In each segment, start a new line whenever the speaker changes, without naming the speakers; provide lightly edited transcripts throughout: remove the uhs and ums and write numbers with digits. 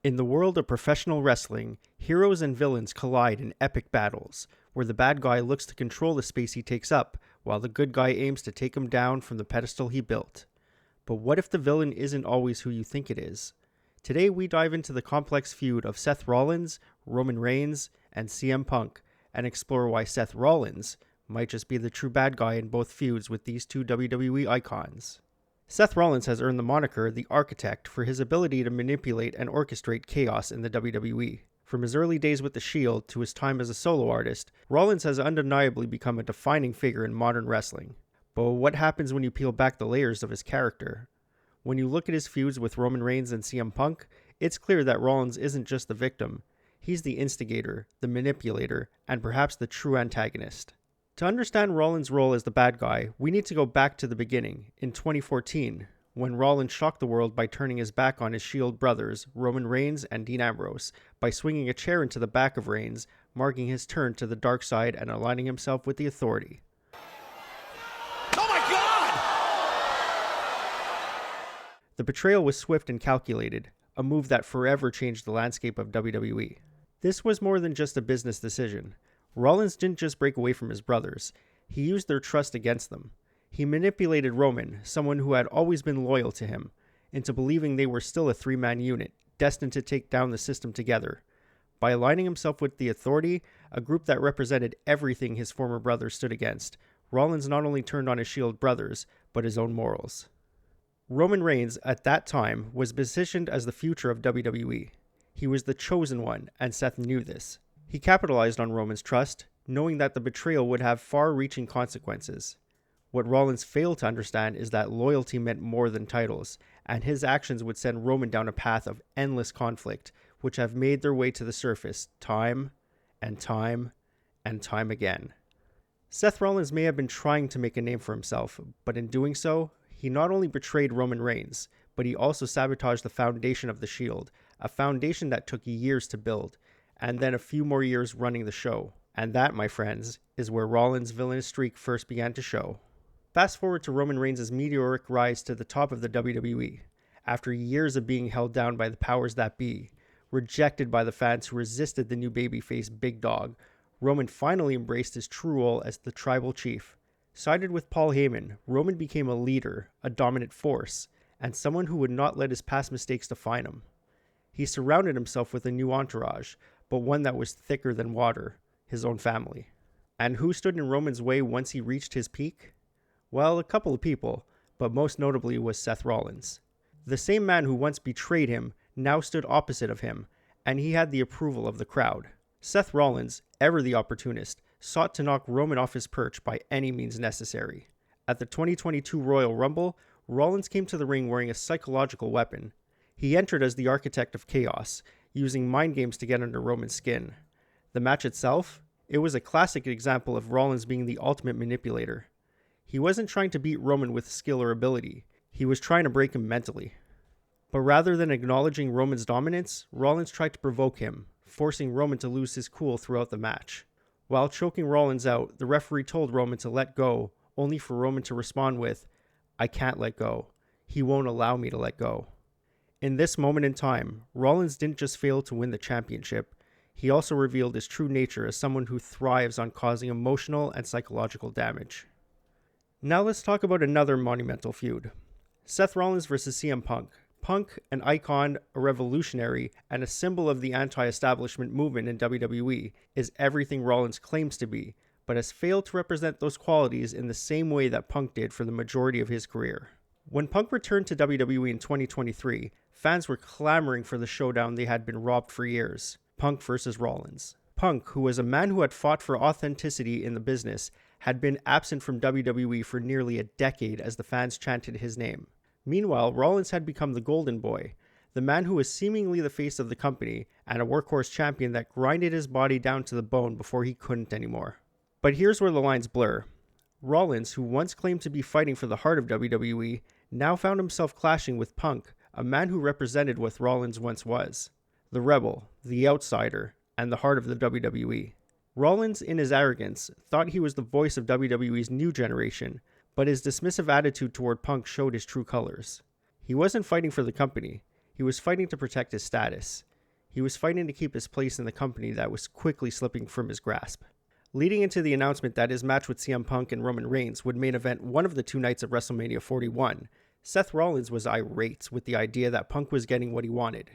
In the world of professional wrestling, heroes and villains collide in epic battles, where the bad guy looks to control the space he takes up, while the good guy aims to take him down from the pedestal he built. But what if the villain isn't always who you think it is? Today we dive into the complex feud of Seth Rollins, Roman Reigns, and CM Punk, and explore why Seth Rollins might just be the true bad guy in both feuds with these two WWE icons. Seth Rollins has earned the moniker The Architect for his ability to manipulate and orchestrate chaos in the WWE. From his early days with The Shield to his time as a solo artist, Rollins has undeniably become a defining figure in modern wrestling. But what happens when you peel back the layers of his character? When you look at his feuds with Roman Reigns and CM Punk, it's clear that Rollins isn't just the victim. He's the instigator, the manipulator, and perhaps the true antagonist. To understand Rollins' role as the bad guy, we need to go back to the beginning, in 2014, when Rollins shocked the world by turning his back on his Shield brothers, Roman Reigns and Dean Ambrose, by swinging a chair into the back of Reigns, marking his turn to the dark side and aligning himself with the Authority.
Oh my God!
The betrayal was swift and calculated, a move that forever changed the landscape of WWE. This was more than just a business decision. Rollins didn't just break away from his brothers, he used their trust against them. He manipulated Roman, someone who had always been loyal to him, into believing they were still a three-man unit, destined to take down the system together. By aligning himself with the Authority, a group that represented everything his former brothers stood against, Rollins not only turned on his Shield brothers, but his own morals. Roman Reigns, at that time, was positioned as the future of WWE. He was the chosen one, and Seth knew this. He capitalized on Roman's trust, knowing that the betrayal would have far-reaching consequences. What Rollins failed to understand is that loyalty meant more than titles, and his actions would send Roman down a path of endless conflict, which have made their way to the surface time and time and time again. Seth Rollins may have been trying to make a name for himself, but in doing so, he not only betrayed Roman Reigns, but he also sabotaged the foundation of the Shield, a foundation that took years to build, and then a few more years running the show. And that, my friends, is where Rollins' villainous streak first began to show. Fast forward to Roman Reigns' meteoric rise to the top of the WWE. After years of being held down by the powers that be, rejected by the fans who resisted the new babyface Big Dog, Roman finally embraced his true role as the tribal chief. Sided with Paul Heyman, Roman became a leader, a dominant force, and someone who would not let his past mistakes define him. He surrounded himself with a new entourage, but one that was thicker than water, his own family. And who stood in Roman's way once he reached his peak? Well, a couple of people, but most notably was Seth Rollins. The same man who once betrayed him now stood opposite of him, and he had the approval of the crowd. Seth Rollins, ever the opportunist, sought to knock Roman off his perch by any means necessary. At the 2022 Royal Rumble, Rollins came to the ring wearing a psychological weapon. He entered as the architect of chaos, using mind games to get under Roman's skin. The match itself? It was a classic example of Rollins being the ultimate manipulator. He wasn't trying to beat Roman with skill or ability, he was trying to break him mentally. But rather than acknowledging Roman's dominance, Rollins tried to provoke him, forcing Roman to lose his cool throughout the match. While choking Rollins out, the referee told Roman to let go, only for Roman to respond with, "I can't let go. He won't allow me to let go." In this moment in time, Rollins didn't just fail to win the championship, he also revealed his true nature as someone who thrives on causing emotional and psychological damage. Now let's talk about another monumental feud. Seth Rollins vs. CM Punk. Punk, an icon, a revolutionary, and a symbol of the anti-establishment movement in WWE, is everything Rollins claims to be, but has failed to represent those qualities in the same way that Punk did for the majority of his career. When Punk returned to WWE in 2023, fans were clamoring for the showdown they had been robbed for years, Punk versus Rollins. Punk, who was a man who had fought for authenticity in the business, had been absent from WWE for nearly a decade as the fans chanted his name. Meanwhile, Rollins had become the golden boy, the man who was seemingly the face of the company, and a workhorse champion that grinded his body down to the bone before he couldn't anymore. But here's where the lines blur. Rollins, who once claimed to be fighting for the heart of WWE, now found himself clashing with Punk, a man who represented what Rollins once was. The rebel, the outsider, and the heart of the WWE. Rollins, in his arrogance, thought he was the voice of WWE's new generation, but his dismissive attitude toward Punk showed his true colors. He wasn't fighting for the company, he was fighting to protect his status. He was fighting to keep his place in the company that was quickly slipping from his grasp. Leading into the announcement that his match with CM Punk and Roman Reigns would main event one of the 2 nights of WrestleMania 41, Seth Rollins was irate with the idea that Punk was getting what he wanted.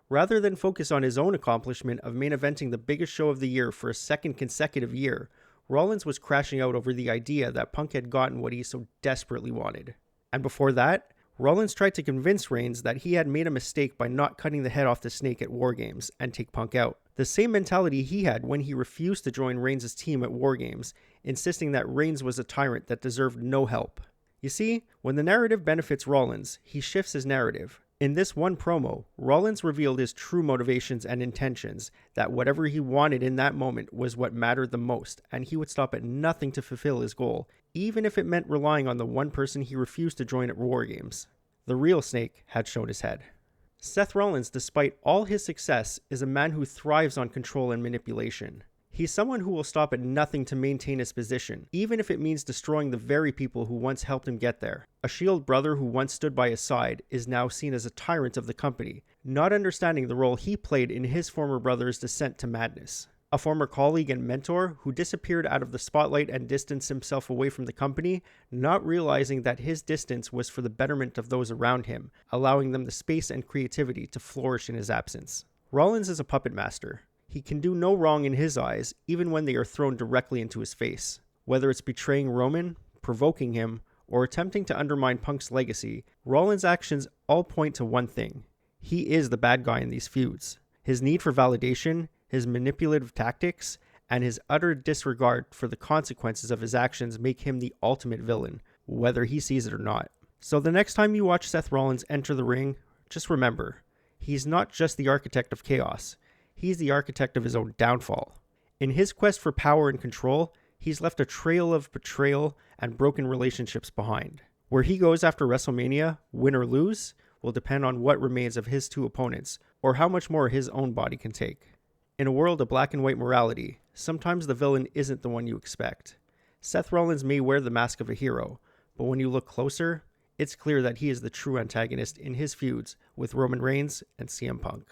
Rather than focus on his own accomplishment of main eventing the biggest show of the year for a second consecutive year, Rollins was crashing out over the idea that Punk had gotten what he so desperately wanted. And before that, Rollins tried to convince Reigns that he had made a mistake by not cutting the head off the snake at War Games and take Punk out. The same mentality he had when he refused to join Reigns' team at War Games, insisting that Reigns was a tyrant that deserved no help. You see, when the narrative benefits Rollins, he shifts his narrative. In this one promo, Rollins revealed his true motivations and intentions, that whatever he wanted in that moment was what mattered the most, and he would stop at nothing to fulfill his goal, even if it meant relying on the one person he refused to join at War Games. The real snake had shown his head. Seth Rollins, despite all his success, is a man who thrives on control and manipulation. He's someone who will stop at nothing to maintain his position, even if it means destroying the very people who once helped him get there. A Shield brother who once stood by his side is now seen as a tyrant of the company, not understanding the role he played in his former brother's descent to madness. A former colleague and mentor who disappeared out of the spotlight and distanced himself away from the company, not realizing that his distance was for the betterment of those around him, allowing them the space and creativity to flourish in his absence. Rollins is a puppet master. He can do no wrong in his eyes, even when they are thrown directly into his face. Whether it's betraying Roman, provoking him, or attempting to undermine Punk's legacy, Rollins' actions all point to one thing. He is the bad guy in these feuds. His need for validation, his manipulative tactics, and his utter disregard for the consequences of his actions make him the ultimate villain, whether he sees it or not. So the next time you watch Seth Rollins enter the ring, just remember, he's not just the architect of chaos. He's the architect of his own downfall. In his quest for power and control, he's left a trail of betrayal and broken relationships behind. Where he goes after WrestleMania, win or lose, will depend on what remains of his 2 opponents, or how much more his own body can take. In a world of black and white morality, sometimes the villain isn't the one you expect. Seth Rollins may wear the mask of a hero, but when you look closer, it's clear that he is the true antagonist in his feuds with Roman Reigns and CM Punk.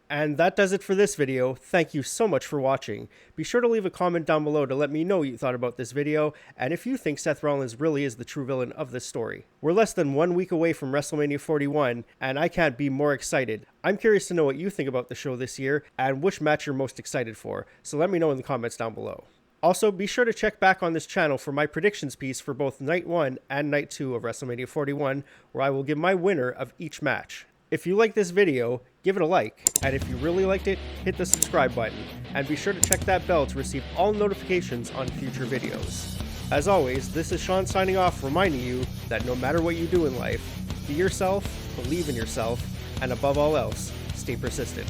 And that does it for this video. Thank you so much for watching. Be sure to leave a comment down below to let me know what you thought about this video, and if you think Seth Rollins really is the true villain of this story. We're less than 1 week away from WrestleMania 41, and I can't be more excited. I'm curious to know what you think about the show this year, and which match you're most excited for, so let me know in the comments down below. Also, be sure to check back on this channel for my predictions piece for both Night 1 and Night 2 of WrestleMania 41, where I will give my winner of each match. If you like this video, give it a like, and if you really liked it, hit the subscribe button, and be sure to check that bell to receive all notifications on future videos. As always, this is Sean signing off, reminding you that no matter what you do in life, be yourself, believe in yourself, and above all else, stay persistent.